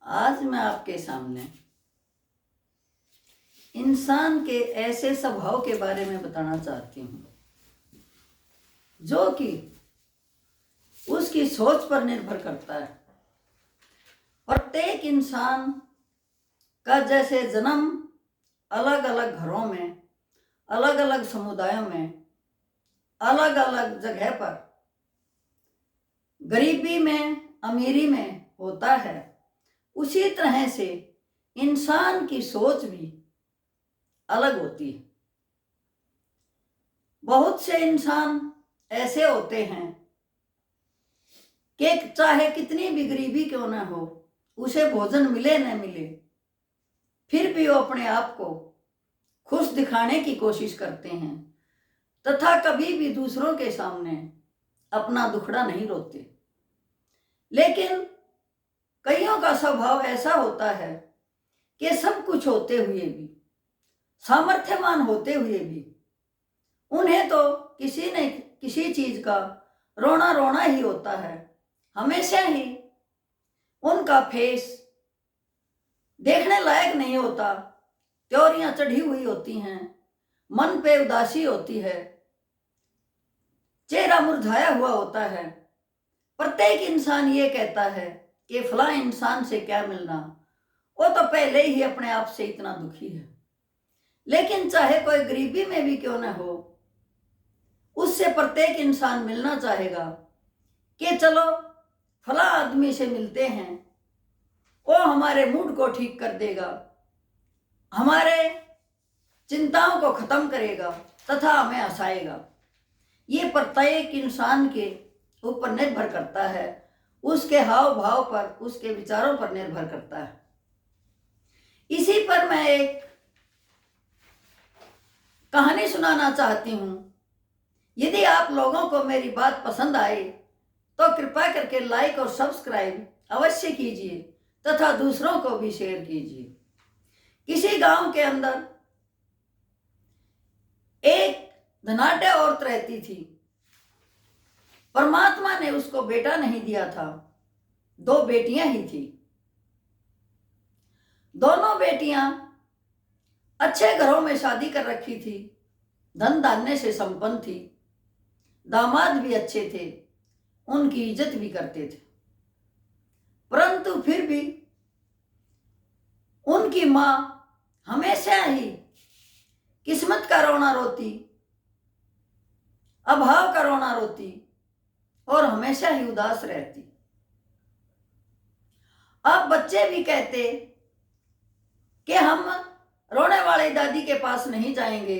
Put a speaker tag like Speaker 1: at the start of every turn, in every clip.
Speaker 1: आज मैं आपके सामने इंसान के ऐसे स्वभाव के बारे में बताना चाहती हूँ जो कि उसकी सोच पर निर्भर करता है। प्रत्येक इंसान का जैसे जन्म अलग अलग घरों में, अलग अलग समुदायों में, अलग अलग जगह पर, गरीबी में, अमीरी में होता है, उसी तरह से इंसान की सोच भी अलग होती है। बहुत से इंसान ऐसे होते हैं कि चाहे कितनी भी गरीबी क्यों न हो, उसे भोजन मिले न मिले, फिर भी वो अपने आप को खुश दिखाने की कोशिश करते हैं तथा कभी भी दूसरों के सामने अपना दुखड़ा नहीं रोते। लेकिन कईयों का स्वभाव ऐसा होता है कि सब कुछ होते हुए भी, सामर्थ्यवान होते हुए भी, उन्हें तो किसी न किसी चीज का रोना रोना ही होता है। हमेशा ही उनका फेस देखने लायक नहीं होता, त्योरियां चढ़ी हुई होती हैं, मन पे उदासी होती है, चेहरा मुरझाया हुआ होता है। प्रत्येक इंसान ये कहता है कि फलां इंसान से क्या मिलना, वो तो पहले ही अपने आप से इतना दुखी है। लेकिन चाहे कोई गरीबी में भी क्यों न हो, उससे प्रत्येक इंसान मिलना चाहेगा कि चलो फला आदमी से मिलते हैं, वो हमारे मूड को ठीक कर देगा, हमारे चिंताओं को खत्म करेगा तथा हमें हंसाएगा। ये प्रत्येक इंसान के ऊपर निर्भर करता है, उसके हाव भाव पर, उसके विचारों पर निर्भर करता है। इसी पर मैं एक कहानी सुनाना चाहती हूँ। यदि आप लोगों को मेरी बात पसंद आए तो कृपया करके लाइक और सब्सक्राइब अवश्य कीजिए तथा दूसरों को भी शेयर कीजिए। किसी गांव के अंदर एक धनाढ्य औरत रहती थी। परमात्मा ने उसको बेटा नहीं दिया था, 2 बेटियां ही थी। दोनों बेटियां अच्छे घरों में शादी कर रखी थी, धन धान्य से संपन्न थी, दामाद भी अच्छे थे, उनकी इज्जत भी करते थे। परंतु फिर भी उनकी मां हमेशा ही किस्मत का रोना रोती, अभाव का रोना रोती और हमेशा ही उदास रहती। अब बच्चे भी कहते कि हम रोने वाली दादी के पास नहीं जाएंगे।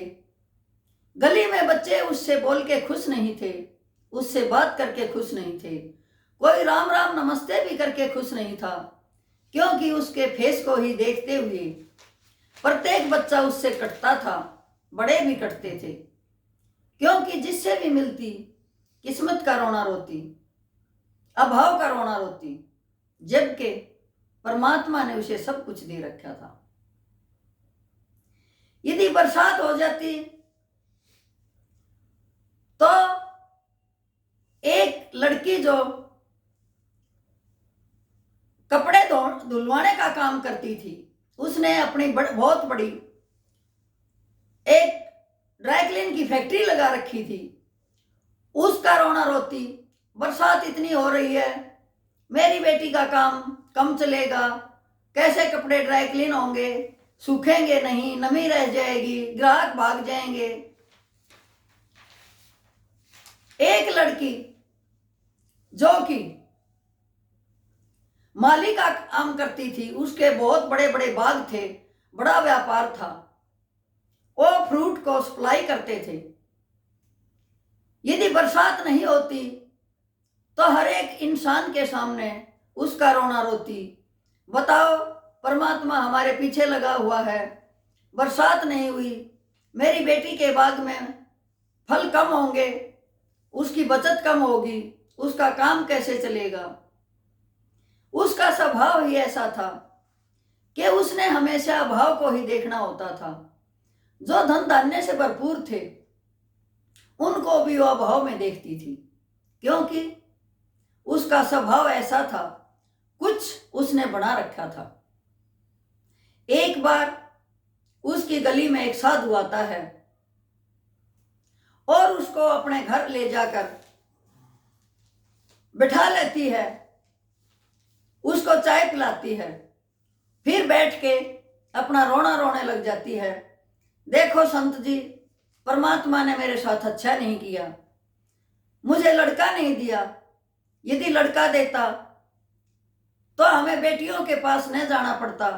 Speaker 1: गली में बच्चे उससे बोल के खुश नहीं थे, उससे बात करके खुश नहीं थे, कोई राम राम नमस्ते भी करके खुश नहीं था, क्योंकि उसके फेस को ही देखते हुए प्रत्येक बच्चा उससे कटता था, बड़े भी कटते थे, क्योंकि जिससे भी मिलती किस्मत का रोना रोती, अभाव का रोना रोती, जबकि परमात्मा ने उसे सब कुछ दे रखा था। यदि बरसात हो जाती तो एक लड़की जो कपड़े धुलवाने का काम करती थी, उसने अपनी बहुत बड़ी एक ड्राई क्लीन की फैक्ट्री लगा रखी थी, उसका रोना रोती, बरसात इतनी हो रही है, मेरी बेटी का काम कम चलेगा, कैसे कपड़े ड्राई क्लीन होंगे, सूखेंगे नहीं, नमी रह जाएगी, ग्राहक भाग जाएंगे। एक लड़की जो कि माली का काम करती थी, उसके बहुत बड़े बड़े बाग थे, बड़ा व्यापार था, वो फ्रूट को सप्लाई करते थे। यदि बरसात नहीं होती तो हर एक इंसान के सामने उसका रोना रोती, बताओ परमात्मा हमारे पीछे लगा हुआ है, बरसात नहीं हुई, मेरी बेटी के बाग में फल कम होंगे, उसकी बचत कम होगी, उसका काम कैसे चलेगा। उसका स्वभाव ही ऐसा था कि उसने हमेशा अभाव को ही देखना होता था। जो धन धान्य से भरपूर थे उनको भी वो अभाव में देखती थी, क्योंकि उसका स्वभाव ऐसा था। कुछ उसने बना रखा था। एक बार उसकी गली में एक साधु आता है और उसको अपने घर ले जाकर बिठा लेती है, उसको चाय पिलाती है, फिर बैठ के अपना रोना रोने लग जाती है। देखो संत जी, परमात्मा ने मेरे साथ अच्छा नहीं किया, मुझे लड़का नहीं दिया। यदि लड़का देता तो हमें बेटियों के पास न जाना पड़ता।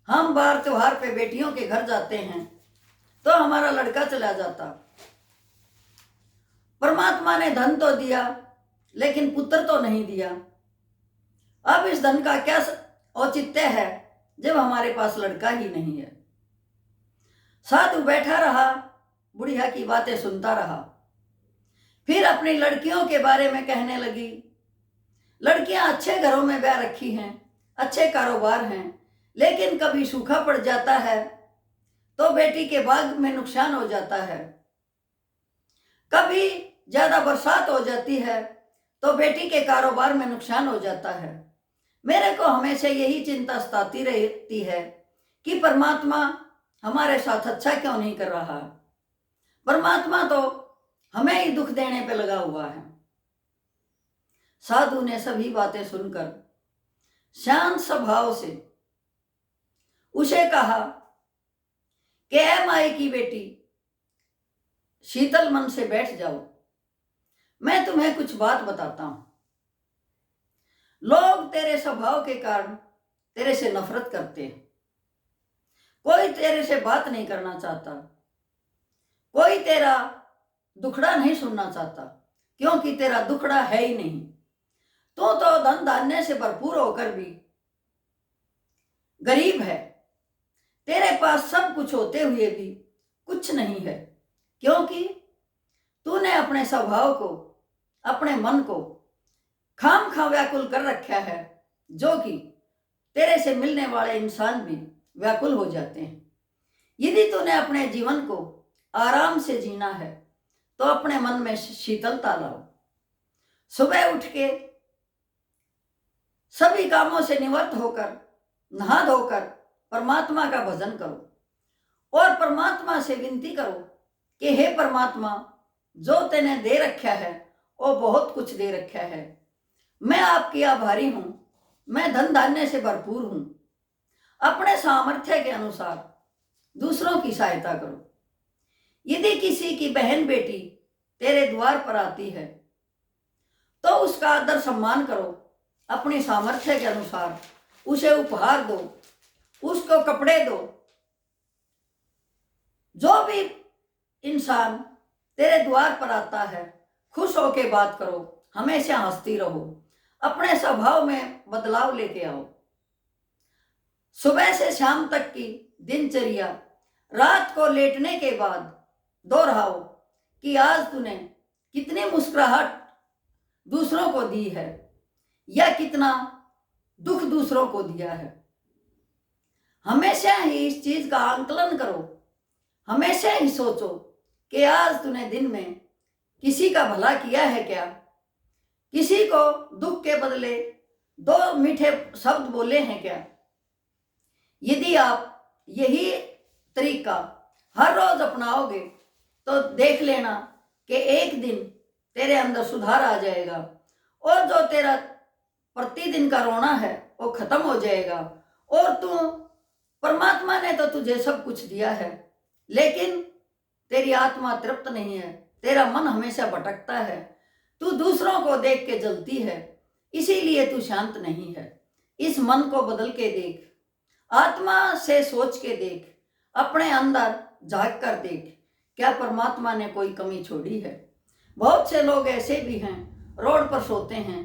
Speaker 1: हम बार त्योहार पे बेटियों के घर जाते हैं तो हमारा लड़का चला जाता। परमात्मा ने धन तो दिया लेकिन पुत्र तो नहीं दिया। अब इस धन का क्या औचित्य है जब हमारे पास लड़का ही नहीं है। साधु बैठा रहा, बुढ़िया की बातें सुनता रहा, फिर अपनी लड़कियों के बारे में कहने लगी। लड़कियां अच्छे घरों में ब्याह रखी हैं, अच्छे कारोबार हैं, लेकिन कभी सूखा पड़ जाता है तो बेटी के बाग में नुकसान हो जाता है, कभी ज्यादा बरसात हो जाती है तो बेटी के कारोबार में नुकसान हो जाता है। मेरे को हमेशा यही चिंता सताती रहती है कि परमात्मा हमारे साथ अच्छा क्यों नहीं कर रहा। परमात्मा तो हमें ही दुख देने पे लगा हुआ है। साधु ने सभी बातें सुनकर शांत स्वभाव से उसे कहा कि ऐ माई की बेटी, शीतल मन से बैठ जाओ, मैं तुम्हें कुछ बात बताता हूं। लोग तेरे स्वभाव के कारण तेरे से नफरत करते हैं, कोई तेरे से बात नहीं करना चाहता, कोई तेरा दुखड़ा नहीं सुनना चाहता, क्योंकि तेरा दुखड़ा है ही नहीं। तो धन धान्य से भरपूर होकर भी गरीब है, तेरे पास सब कुछ होते हुए भी कुछ नहीं है, क्योंकि तूने अपने स्वभाव को, अपने मन को खाम खा व्याकुल कर रखा है, जो कि तेरे से मिलने वाले इंसान भी व्याकुल हो जाते हैं। यदि तूने अपने जीवन को आराम से जीना है तो अपने मन में शीतलता लाओ। सुबह उठ के सभी कामों से निवृत्त होकर नहा धोकर परमात्मा का भजन करो और परमात्मा से विनती करो कि हे परमात्मा, जो तेने दे रखा है वो बहुत कुछ दे रखा है, मैं आपकी आभारी हूं, मैं धन धान्य से भरपूर हूं। अपने सामर्थ्य के अनुसार दूसरों की सहायता करो। यदि किसी की बहन बेटी तेरे द्वार पर आती है तो उसका आदर सम्मान करो, अपनी सामर्थ्य के अनुसार उसे उपहार दो, उसको कपड़े दो। जो भी इंसान तेरे द्वार पर आता है खुश होके बात करो, हमेशा हंसती रहो, अपने स्वभाव में बदलाव लेके आओ। सुबह से शाम तक की दिनचर्या रात को लेटने के बाद दोहराओ कि आज तूने कितनी मुस्कुराहट दूसरों को दी है या कितना दुख दूसरों को दिया है। हमेशा ही इस चीज का आंकलन करो, हमेशा ही सोचो कि आज तूने दिन में किसी का भला किया है क्या, किसी को दुख के बदले दो मीठे शब्द बोले हैं क्या। यदि आप यही तरीका हर रोज अपनाओगे तो देख लेना कि एक दिन तेरे अंदर सुधार आ जाएगा और जो तेरा प्रतिदिन का रोना है वो खत्म हो जाएगा। और तू, परमात्मा ने तो तुझे सब कुछ दिया है, लेकिन तेरी आत्मा तृप्त नहीं है, तेरा मन हमेशा भटकता है, तू दूसरों को देख के जलती है, इसीलिए तू शांत नहीं है। इस मन को बदल के देख, आत्मा से सोच के देख, अपने अंदर झांक कर देख, क्या परमात्मा ने कोई कमी छोड़ी है। बहुत से लोग ऐसे भी हैं, रोड पर सोते हैं,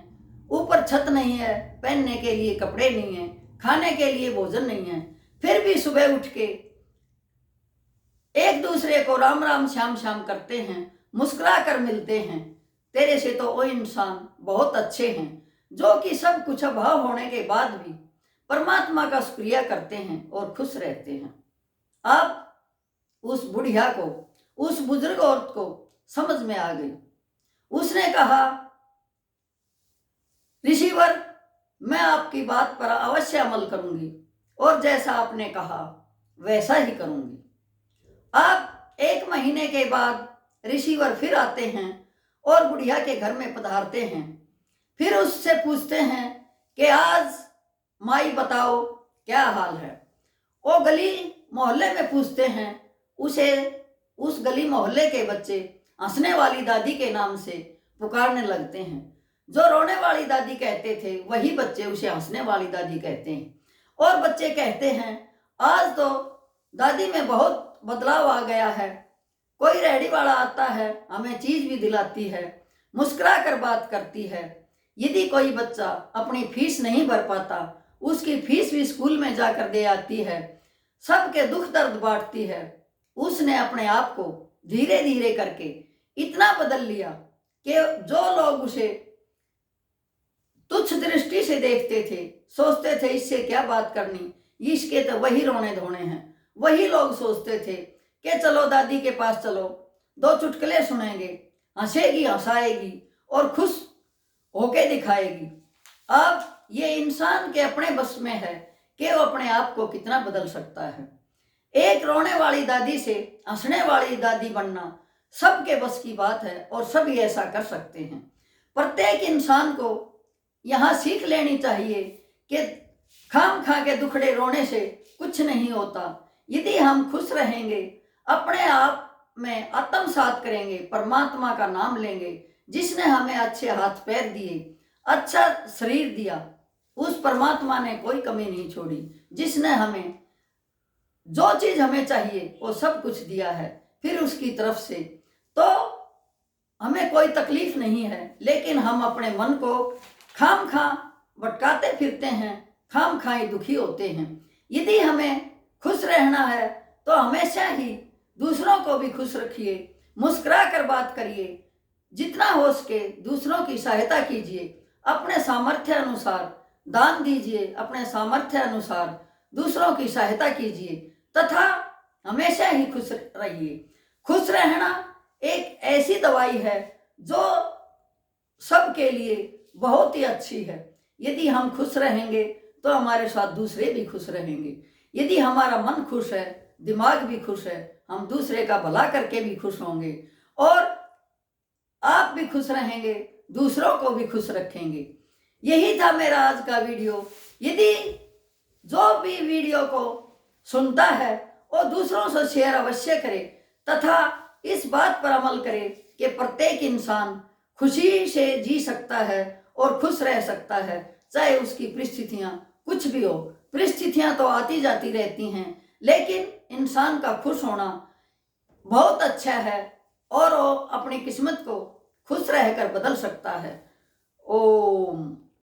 Speaker 1: ऊपर छत नहीं है, पहनने के लिए कपड़े नहीं है, खाने के लिए भोजन नहीं है, फिर भी सुबह उठ के एक दूसरे को राम राम श्याम श्याम करते हैं, मुस्कुरा कर मिलते हैं। तेरे से तो वो इंसान बहुत अच्छे हैं जो कि सब कुछ अभाव होने के बाद भी परमात्मा का शुक्रिया करते हैं और खुश रहते हैं। अब उस बुढ़िया को, उस बुजुर्ग औरत को समझ में आ गई। उसने कहा, ऋषिवर, मैं आपकी बात पर अवश्य अमल करूंगी और जैसा आपने कहा वैसा ही करूंगी। अब 1 महीने के बाद रिसीवर फिर आते हैं और बुढ़िया के घर में पधारते हैं। फिर उससे पूछते हैं कि आज माई बताओ क्या हाल है। वो गली मोहल्ले में पूछते हैं। उसे उस गली मोहल्ले के बच्चे हंसने वाली दादी के नाम से पुकारने लगते हैं। जो रोने वाली दादी कहते थे वही बच्चे उसे हंसने वाली दादी कहते हैं। और बच्चे कहते हैं आज तो दादी में बहुत बदलाव आ गया है। कोई रेहड़ी वाला आता है, हमें चीज भी दिलाती है, मुस्कुरा कर बात करती है। यदि कोई बच्चा अपनी फीस नहीं भर पाता उसकी फीस भी स्कूल में जाकर दे आती है। सबके दुख दर्द बांटती है। उसने अपने आप को धीरे धीरे करके इतना बदल लिया कि जो लोग उसे तुच्छ दृष्टि से देखते थे, सोचते थे इससे क्या बात करनी, इसके तो वही रोने धोने हैं, वही लोग सोचते थे कि चलो दादी के पास चलो, 2 चुटकुले सुनेंगे, हंसेगी हंसाएगी और खुश होके दिखाएगी। अब ये इंसान के अपने बस में है कि वो अपने आप को कितना बदल सकता है। एक रोने वाली दादी से हंसने वाली दादी बनना सबके बस की बात है और सभी ऐसा कर सकते हैं। प्रत्येक इंसान को यहाँ सीख लेनी चाहिए कि खाम खा के दुखड़े रोने से कुछ नहीं होता। यदि हम खुश रहेंगे, अपने आप में आत्मसात करेंगे, परमात्मा का नाम लेंगे, जिसने हमें अच्छे हाथ पैर दिए, अच्छा शरीर दिया, उस परमात्मा ने कोई कमी नहीं छोड़ी। जिसने हमें जो चीज हमें चाहिए वो सब कुछ दिया है, फिर उसकी तरफ से तो हमें कोई तकलीफ नहीं है। लेकिन हम अपने मन को खाम खा भटकाते फिरते हैं, खाम खाई दुखी होते हैं। यदि हमें खुश रहना है तो हमेशा ही दूसरों को भी खुश रखिए, मुस्कुरा कर बात करिए, जितना हो सके दूसरों की सहायता कीजिए, अपने सामर्थ्य अनुसार दान दीजिए, अपने सामर्थ्य अनुसार दूसरों की सहायता कीजिए तथा हमेशा ही खुश रहिए। खुश रहना एक ऐसी दवाई है जो सबके लिए बहुत ही अच्छी है। यदि हम खुश रहेंगे तो हमारे साथ दूसरे भी खुश रहेंगे। यदि हमारा मन खुश है, दिमाग भी खुश है, हम दूसरे का भला करके भी खुश होंगे और आप भी खुश रहेंगे, दूसरों को भी खुश रखेंगे। यही था मेरा आज का वीडियो। यदि जो भी वीडियो को सुनता है वो दूसरों से शेयर अवश्य करे तथा इस बात पर अमल करे कि प्रत्येक इंसान खुशी से जी सकता है और खुश रह सकता है, चाहे उसकी परिस्थितियां कुछ भी हो। परिस्थितियां तो आती जाती रहती हैं, लेकिन इंसान का खुश होना बहुत अच्छा है और वो अपनी किस्मत को खुश रहकर बदल सकता है। ओम।